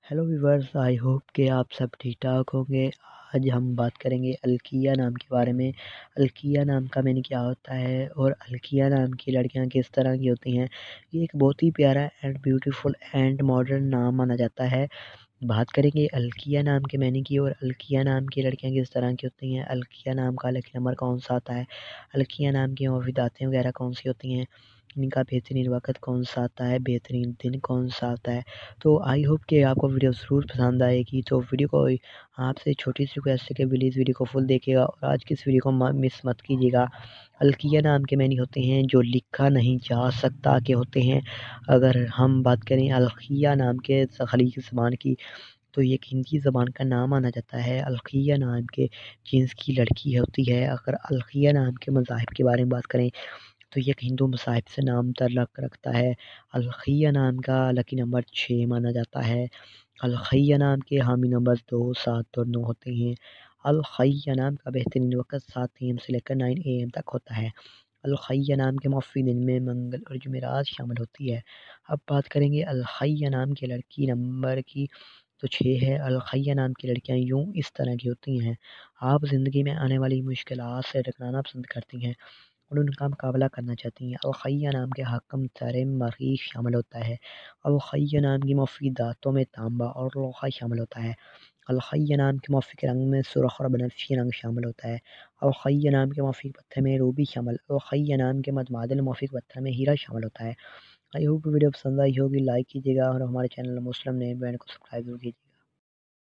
Hello viewers, I hope कि आप सब ठीक ठाक होंगे। आज हम बात करेंगे अलकिया नाम के बारे में। अलकिया नाम का मीनिंग क्या होता है और अलकिया नाम की लड़कियां किस तरह की होती हैं। ये एक बहुत ही प्यारा एंड ब्यूटीफुल एंड मॉडर्न नाम माना जाता है। बात करेंगे अलकिया नाम के मीनिंग की और अलकिया नाम की लड़कियां किस तरह की होती हैं। अलकिया नाम का लकी नंबर कौन सा आता है, अलकिया नाम की मौजूदातें वगैरह कौन सी होती हैं, इनका बेहतरीन वक्त कौन सा आता है, बेहतरीन दिन कौन सा आता है। तो आई होप कि आपको वीडियो ज़रूर पसंद आएगी। तो वीडियो को आपसे छोटी सी रिक्वेस्ट है कि प्लीज़ वीडियो को फुल देखिएगा और आज की इस वीडियो को मिस मत कीजिएगा। अलकिया नाम के मैनी होते हैं जो लिखा नहीं जा सकता के होते हैं। अगर हम बात करें अलकिया नाम के खलीजी ज़बान की, तो ये एक हिंदी ज़बान का नाम माना जाता है। अलकिया नाम के जिन्स की लड़की होती है। अगर अलकिया नाम के मज़ाहिब के बारे में बात करें तो ये एक हिंदू मज़ाहिब से नाम तल्लुक़ रखता है। अलकिया नाम का लकी नंबर 6 माना जाता है। अलकिया नाम के हामी नंबर 2, 7 और 9 होते हैं। अलकिया नाम का बेहतरीन वक़्त 7 AM से लेकर 9 AM तक होता है। अलकिया नाम के मौफ़ी दिन में मंगल और जुमेरात शामिल होती है। अब बात करेंगे अलकिया नाम की लड़की नंबर की, तो 6 है। अलकिया नाम की लड़कियाँ यूँ इस तरह की होती हैं। आप ज़िंदगी में आने वाली मुश्किलात से टकराना पसंद करती हैं और उनका मुकाबला करना चाहती हैं। अलकिया नाम के हाकिम तारे मरीख़ शामिल होता है। अलकिया नाम की मुफ़ीदातों में तांबा और लोहा शामिल होता है। अलकिया नाम के मौफ़िक रंग में सुर्ख़ और बनफ़शी रंग शामिल होता है। अलकिया नाम के मौफ़िक पत्थर में रूबी शामिल। अलकिया नाम के मतबादिल मौफ़िक पत्थर में हीरा शामिल होता है। आई होप वीडियो पसंद आई होगी, लाइक कीजिएगा और हमारे चैनल मुस्लिम नेम बैंड को सब्सक्राइब ज़रूर कीजिएगा।